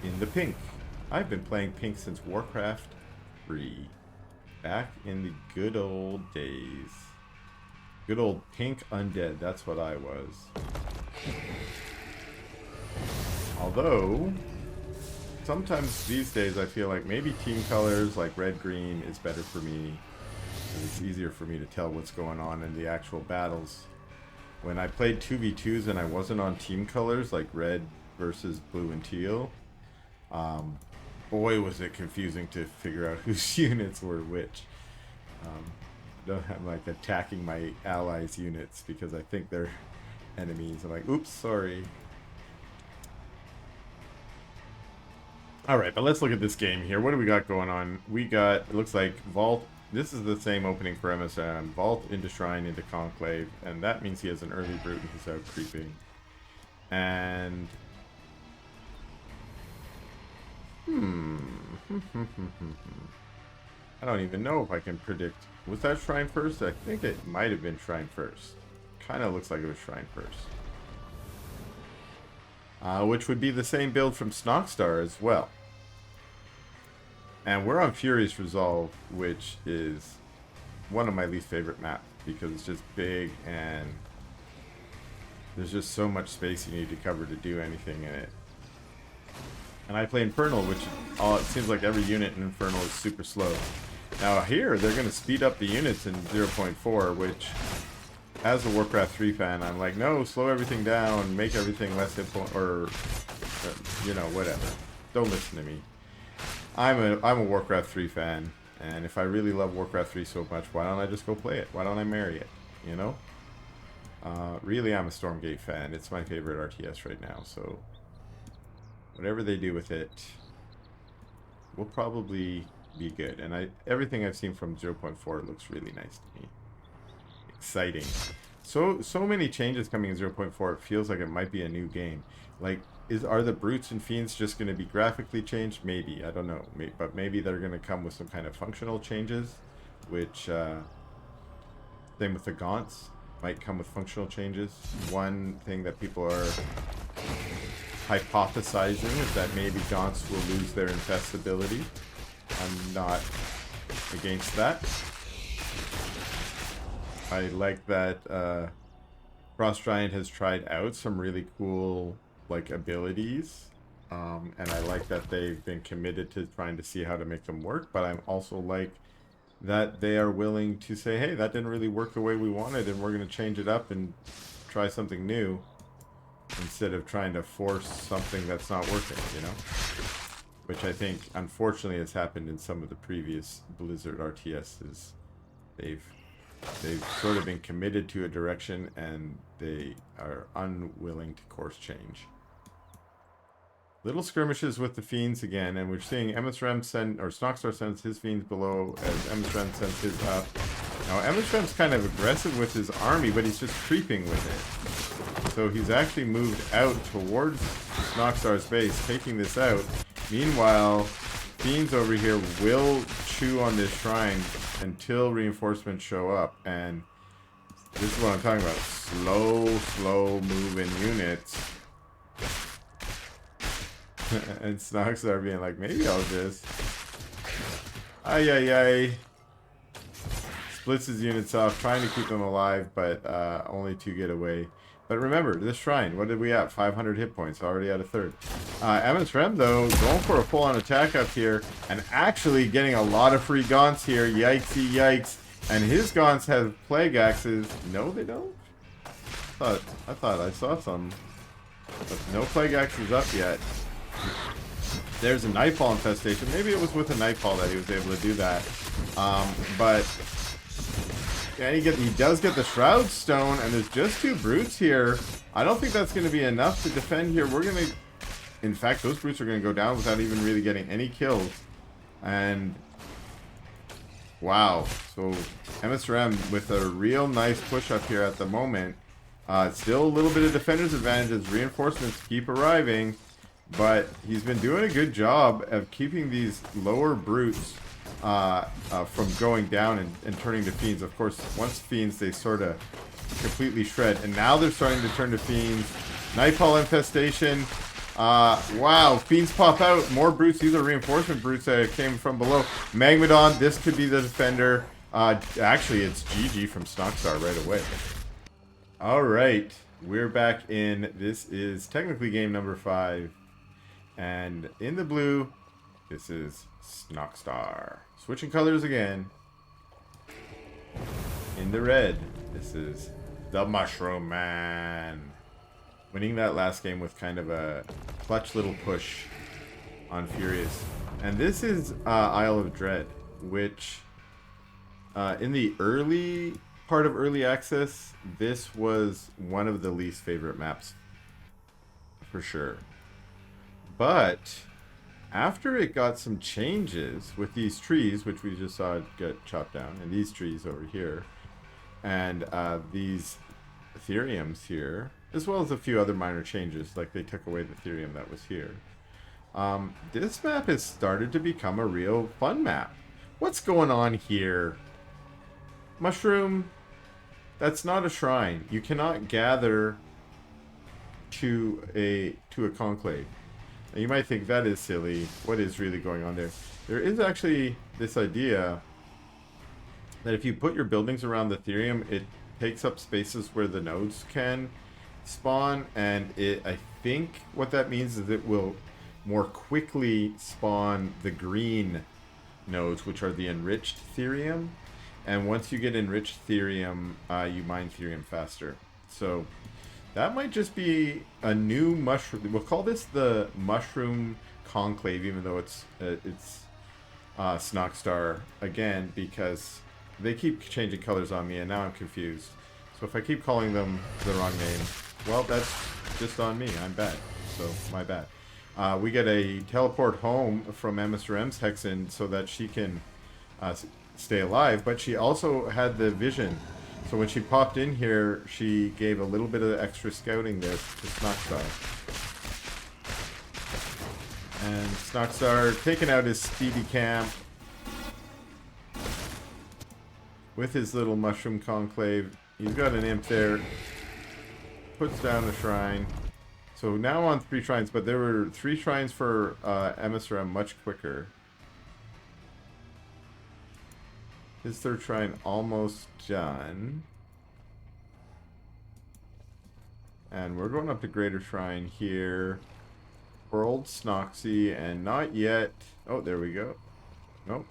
in the pink. I've been playing pink since Warcraft 3, back in the good old days. Good old pink undead, that's what I was. Although, sometimes these days I feel like maybe team colors like red-green is better for me. It's easier for me to tell what's going on in the actual battles. When I played 2v2s and I wasn't on team colors like red versus blue and teal, boy was it confusing to figure out whose units were which. I'm like attacking my allies' units because I think they're enemies. I'm like, oops, sorry. Alright, but let's look at this game here. What do we got going on? We got, it looks like Vault. This is the same opening for MSM. Vault into Shrine into Conclave. And that means he has an early brute and he's out creeping. And... I don't even know if I can predict. Was that Shrine first? I think it might have been Shrine first. Kind of looks like it was Shrine first. Which would be the same build from Snoxtar as well. And we're on Furious Resolve, which is one of my least favorite maps because it's just big and there's just so much space you need to cover to do anything in it. And I play Infernal, which it seems like every unit in Infernal is super slow. Now here, they're going to speed up the units in 0.4, which, as a Warcraft 3 fan, I'm like, no, slow everything down, make everything less hit point, or, you know, whatever. Don't listen to me. I'm a Warcraft 3 fan, and if I really love Warcraft 3 so much, why don't I just go play it? Why don't I marry it, you know? Really, I'm a Stormgate fan. It's my favorite RTS right now, so whatever they do with it will probably be good. And everything I've seen from 0.4 looks really nice to me. Exciting. So many changes coming in 0.4. It feels like it might be a new game. Like, are the brutes and fiends just going to be graphically changed? Maybe, I don't know. But maybe they're going to come with some kind of functional changes, which same with the gaunts, might come with functional changes. One thing that people are hypothesizing is that maybe gaunts will lose their infestability. I'm not against that. I like that Frost Giant has tried out some really cool like abilities, and I like that they've been committed to trying to see how to make them work. But I'm also like that they are willing to say, hey, that didn't really work the way we wanted, and we're going to change it up and try something new instead of trying to force something that's not working, you know? Which I think, unfortunately, has happened in some of the previous Blizzard RTSs. They've sort of been committed to a direction, and they are unwilling to course change. Little skirmishes with the Fiends again, and we're seeing msrm send, or Snoxtar sends his Fiends below as msrm sends his up. Now, msrm's kind of aggressive with his army, but he's just creeping with it. So he's actually moved out towards Snoxtar's base, taking this out. Meanwhile, Fiends over here will chew on this shrine until reinforcements show up, and this is what I'm talking about. Slow moving units. And Snoxtar being like, maybe I'll just... Ay. Splits his units off, trying to keep them alive, but only to get away. But remember, this shrine, what did we have? 500 hit points, already at a third. msrm, though, going for a full-on attack up here, and actually getting a lot of free gaunts here. Yikesy yikes. And his gaunts have plague axes. No, they don't? I thought I saw some. But no plague axes up yet. There's a Nightfall infestation. Maybe it was with a Nightfall that he was able to do that. But yeah, he does get the Shroud Stone, and there's just 2 brutes here. I don't think that's going to be enough to defend here. We're going to... In fact, those brutes are going to go down without even really getting any kills. And... wow. So, msrm with a real nice push up here at the moment. Still a little bit of defender's advantage as reinforcements keep arriving. But he's been doing a good job of keeping these lower brutes from going down and turning to fiends. Of course, once fiends, they sort of completely shred. And now they're starting to turn to fiends. Nightfall infestation. Wow, fiends pop out. More brutes. These are reinforcement brutes that came from below. Magmadon, this could be the defender. Actually, it's GG from Snoxtar right away. Alright, we're back in. This is technically game number 5. And in the blue, this is Snoxtar. Switching colors again. In the red, this is the Mushroom Man. Winning that last game with kind of a clutch little push on Furious. And this is Isle of Dread, which in the early part of early access, this was one of the least favorite maps for sure. But after it got some changes with these trees, which we just saw get chopped down, and these trees over here, and these Ethereums here, as well as a few other minor changes, like they took away the Ethereum that was here. This map has started to become a real fun map. What's going on here? Mushroom, that's not a shrine. You cannot gather to a conclave. Now you might think that is silly. What is really going on there? There is actually this idea that if you put your buildings around the Ethereum, it takes up spaces where the nodes can spawn, and I think what that means is it will more quickly spawn the green nodes, which are the enriched Ethereum. And once you get enriched Ethereum, you mine Ethereum faster. So that might just be a new mushroom. We'll call this the Mushroom Conclave, even though it's Snoxtar again, because they keep changing colors on me, and now I'm confused. So if I keep calling them the wrong name, well, that's just on me. I'm bad. So my bad. We get a teleport home from msrm's Hexen so that she can stay alive, but she also had the vision. So when she popped in here, she gave a little bit of extra scouting there to Snoxtar. And Snoxtar taking out his speedy camp with his little mushroom conclave. He's got an imp there. Puts down a shrine. So now on 3 shrines, but there were 3 shrines for msrm much quicker. His 3rd shrine almost done. And we're going up to Greater Shrine here for old Snoxy, and not yet. Oh, there we go. Nope.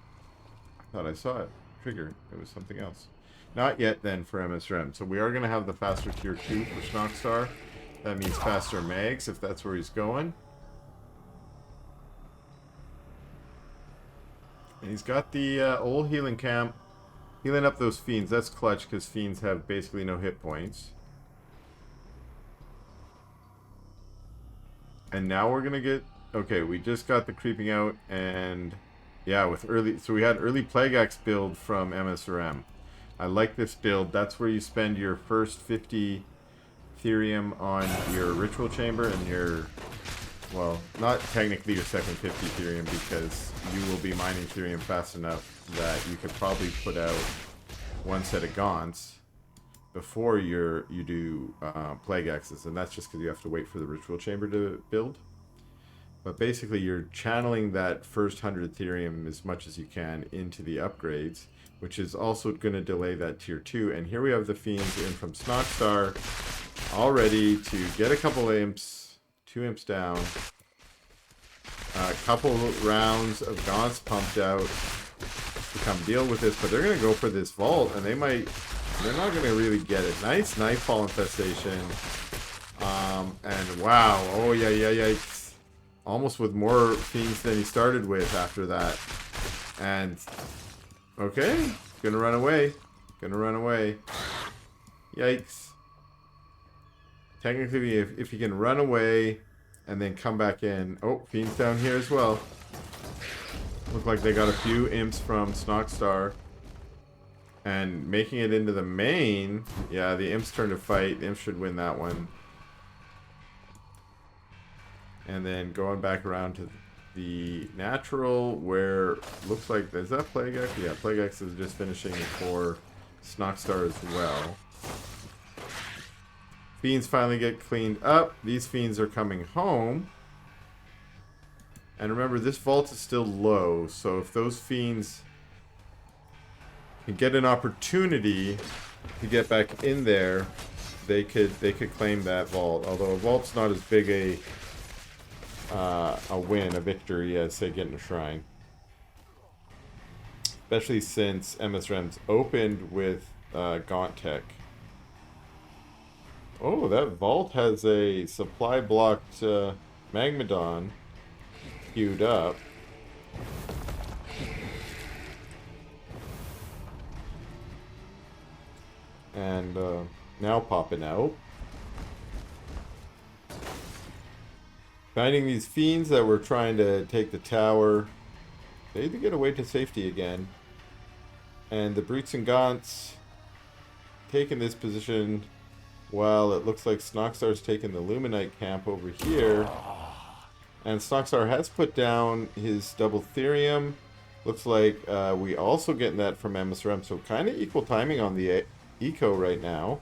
I thought I saw it. Trigger. It was something else. Not yet then for msrm. So we are going to have the faster tier 2 for Snoxtar. That means faster mags if that's where he's going. And he's got the old healing camp. Healing up those fiends. That's clutch because fiends have basically no hit points. And now we're going to get... Okay, we just got the creeping out, and... Yeah, with early... So we had early Plague Axe build from msrm. I like this build. That's where you spend your first 50 Ethereum on your Ritual Chamber and your... Well, not technically your second 50 Ethereum, because you will be mining Ethereum fast enough that you could probably put out 1 set of gaunts before you do Plague Axes, and that's just because you have to wait for the Ritual Chamber to build. But basically you're channeling that first 100 Ethereum as much as you can into the upgrades, which is also going to delay that tier 2. And here we have the Fiends in from Snoxtar, all ready to get a couple imps, 2 imps down, a couple rounds of gaunts pumped out to come deal with this, but they're going to go for this vault, and they're not going to really get it. Nice Nightfall infestation. And wow, oh yeah, yikes. Almost with more fiends than he started with after that. And, okay, gonna run away. Gonna run away. Yikes. Technically, if he can run away and then come back in. Oh, fiends down here as well. Look like they got a few imps from Snoxtar. And making it into the main. Yeah, the imps turn to fight. The imps should win that one. And then going back around to the natural, where looks like, is that Plague X? Yeah, Plague X is just finishing for Snoxtar as well. Fiends finally get cleaned up. These fiends are coming home. And remember, this vault is still low, so if those fiends can get an opportunity to get back in there, they could claim that vault. Although a vault's not as big a win, a victory, as say getting a shrine. Especially since msrm's opened with Gaunt Tech. Oh, that vault has a supply blocked Magmadon queued up. And now popping out. Finding these fiends that were trying to take the tower. They need to get away to safety again. And the Brutes and Gaunts taking this position while it looks like Snoxtar's taking the Luminite camp over here. And Snoxtar has put down his double Therium. Looks like we also getting that from msrm, so kind of equal timing on the eco right now.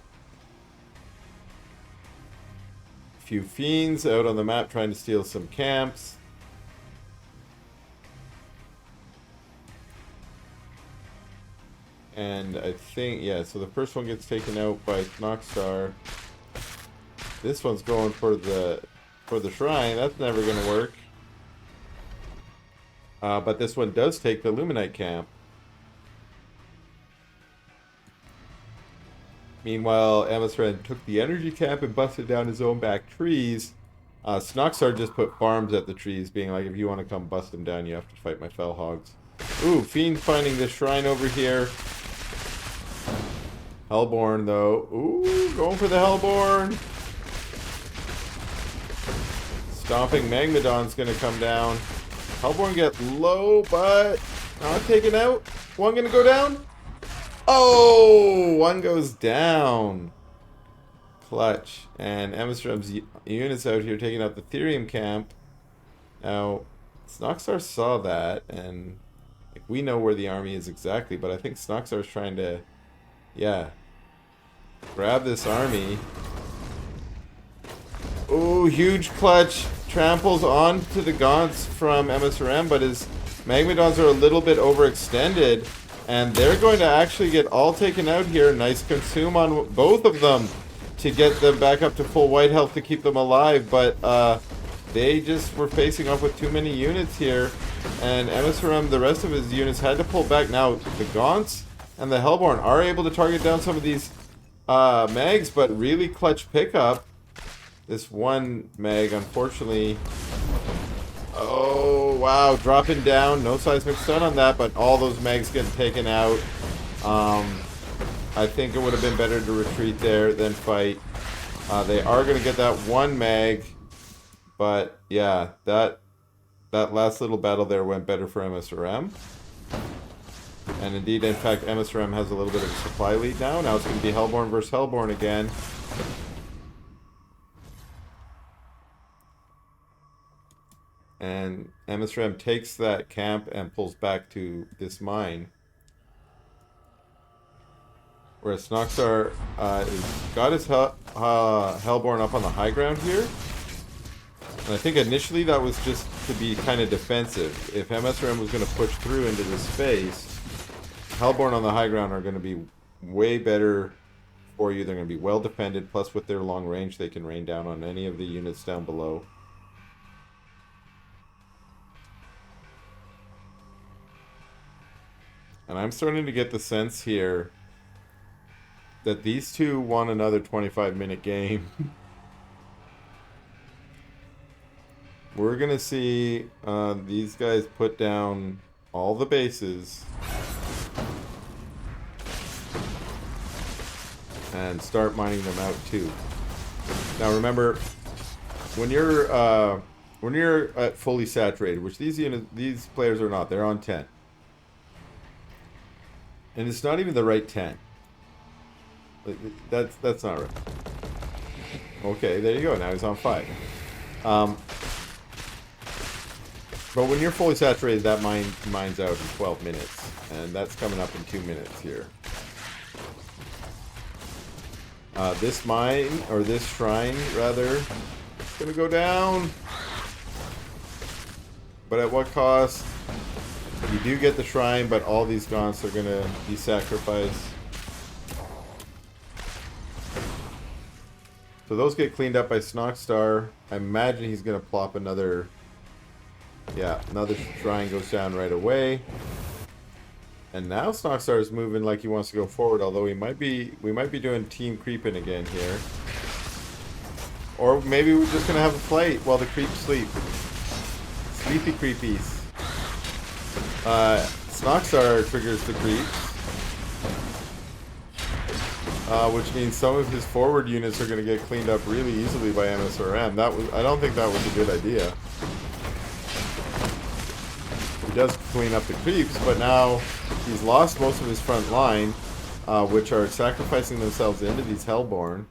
A few fiends out on the map trying to steal some camps. And I think, yeah, so the first one gets taken out by Snoxtar. This one's going for the shrine. That's never going to work. But this one does take the Luminite camp. Meanwhile, msrm took the energy camp and busted down his own back trees. Snoxtar just put farms at the trees, being like, if you want to come bust them down, you have to fight my fell hogs. Ooh, Fiend finding this shrine over here. Hellborn, though. Ooh, going for the Hellborn. Stomping Magmadon's going to come down. Hellborn get low, but not taken out. One going to go down. Oh, one goes down. Clutch. And msrm's units out here taking out the Therium camp. Now, Snoxtar saw that, and like, we know where the army is exactly, but I think Snoxtar's trying to, yeah, grab this army. Oh, huge clutch. Tramples onto the Gaunts from msrm, but his Magmadons are a little bit overextended, and they're going to actually get all taken out here. Nice consume on both of them to get them back up to full white health to keep them alive, but they just were facing off with too many units here, and msrm, the rest of his units, had to pull back. Now, the Gaunts and the Hellborn are able to target down some of these mags, but really clutch pickup. This one mag, unfortunately... Oh, wow, dropping down. No seismic stun on that, but all those mags getting taken out. I think it would have been better to retreat there than fight. They are going to get that one mag, but yeah, that last little battle there went better for msrm. And indeed, in fact, msrm has a little bit of a supply lead now. Now it's going to be Hellborn versus Hellborn again. And msrm takes that camp and pulls back to this mine. Whereas Snoxtar got his Hellborn up on the high ground here. And I think initially that was just to be kind of defensive. If msrm was going to push through into this space, Hellborn on the high ground are going to be way better for you. They're going to be well defended. Plus with their long range, they can rain down on any of the units down below. And I'm starting to get the sense here that these two won another 25-minute game. We're going to see these guys put down all the bases and start mining them out too. Now remember, when you're at fully saturated, which these players are not, they're on 10. And it's not even the right 10. That's not right. Okay, there you go. Now he's on 5. But when you're fully saturated, that mine's out in 12 minutes. And that's coming up in 2 minutes here. This mine, or this shrine, rather, is gonna go down. But at what cost? You do get the shrine, but all these gaunts are gonna be sacrificed. So those get cleaned up by Snoxtar. I imagine he's gonna plop another... Yeah, another shrine goes down right away. And now Snoxtar is moving like he wants to go forward, although we might be doing team creeping again here. Or maybe we're just gonna have a fight while the creeps sleep. Sleepy creepies. Snoxtar triggers the creeps. Which means some of his forward units are gonna get cleaned up really easily by msrm. I don't think that was a good idea. He does clean up the creeps, but now he's lost most of his front line, which are sacrificing themselves into these Hellborn.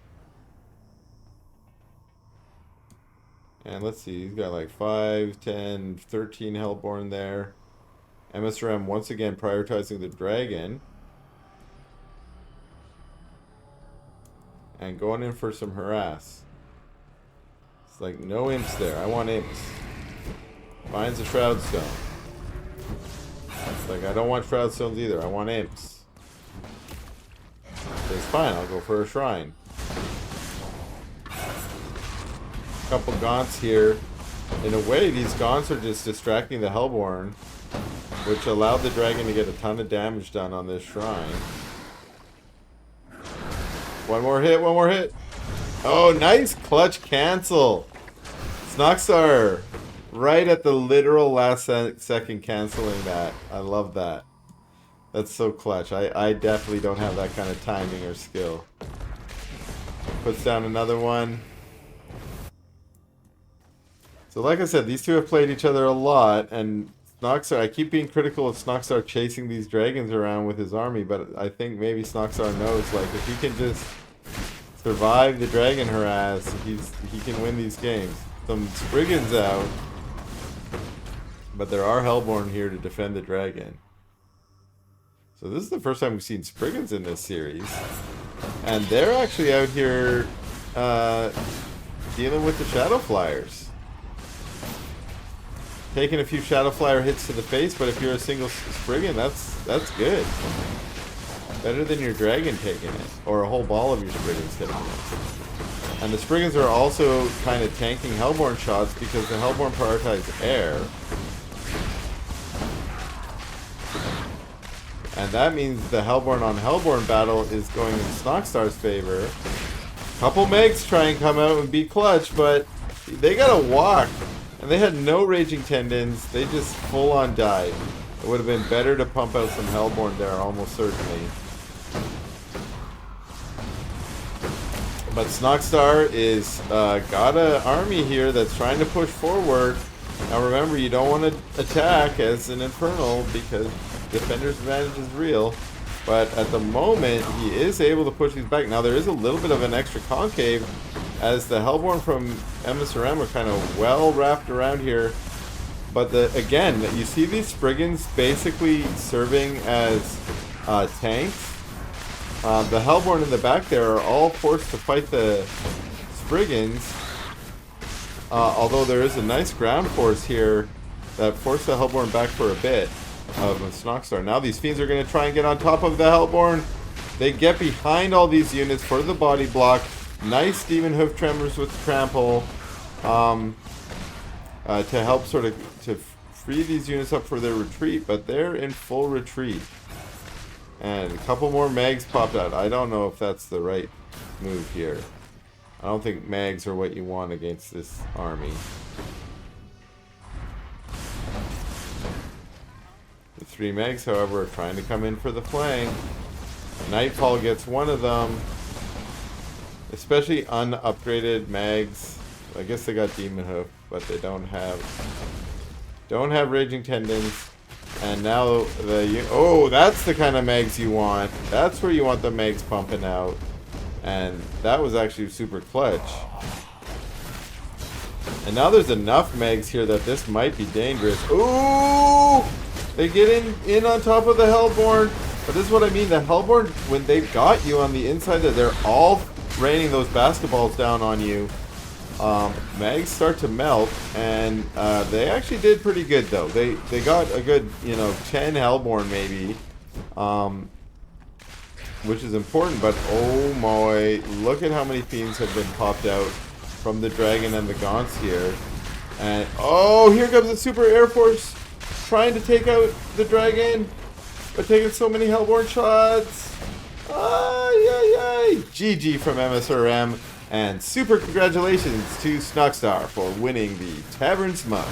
And let's see, he's got like 5, 10, 13 Hellborn there. msrm once again prioritizing the dragon. And going in for some harass. It's like, no imps there. I want imps. Finds a Shroud Stone. It's like, I don't want Shroud Stones either. I want imps. It's fine. I'll go for a shrine. Couple gaunts here. In a way, these gaunts are just distracting the Hellborn, which allowed the dragon to get a ton of damage done on this shrine. One more hit, one more hit. Oh, nice clutch cancel. Snoxtar, right at the literal last second canceling that. I love that. That's so clutch. I definitely don't have that kind of timing or skill. Puts down another one. So like I said, these two have played each other a lot, and Snoxtar, I keep being critical of Snoxtar chasing these dragons around with his army, but I think maybe Snoxtar knows, like, if he can just survive the dragon harass, he can win these games. Some Spriggans out, but there are Hellborn here to defend the dragon. So this is the first time we've seen Spriggans in this series, and they're actually out here dealing with the Shadow Flyers. Taking a few Shadow Flyer hits to the face, but if you're a single Spriggan, that's good. Better than your dragon taking it, or a whole ball of your Spriggans taking it. And the Spriggans are also kind of tanking Hellborn shots because the Hellborn prioritize air. And that means the Hellborn on Hellborn battle is going in Snoxtar's favor. Couple Megs try and come out and be clutch, but they gotta walk. And they had no Raging Tendons, they just full on died. It would have been better to pump out some Hellborn there, almost certainly. But Snoxtar is got an army here that's trying to push forward. Now remember, you don't want to attack as an Infernal because Defender's Advantage is real. But at the moment, he is able to push these back. Now there is a little bit of an extra concave as the Hellborn from msrm are kind of well wrapped around here. But again, you see these Spriggans basically serving as tanks. The Hellborn in the back there are all forced to fight the Spriggans. Although there is a nice ground force here that forced the Hellborn back for a bit of Snoxtar. Now these Fiends are going to try and get on top of the Hellborn. They get behind all these units for the body block. Nice Demon Hoof Tremors with Trample to help sort of to free these units up for their retreat, but they're in full retreat. And a couple more Mags popped out. I don't know if that's the right move here. I don't think Mags are what you want against this army. The 3 Mags, however, are trying to come in for the flank. Nightfall gets one of them. Especially unupgraded Mags. I guess they got Demon Hoof, but they don't have Raging Tendons. And now oh, that's the kind of Mags you want. That's where you want the Mags pumping out. And that was actually super clutch. And now there's enough Megs here that this might be dangerous. Ooh! They get in on top of the Hellborn. But this is what I mean. The Hellborn, when they've got you on the inside, they're all raining those basketballs down on you. Megs start to melt, and they actually did pretty good, though. They got a good, 10 Hellborn, maybe. Which is important, but oh my, look at how many Fiends have been popped out from the Dragon and the Gaunts here. And, oh, here comes the Super Air Force trying to take out the Dragon, but taking so many Hellborn shots. Ay, GG from MSRM, and super congratulations to Snoxtar for winning the Tavern Smug.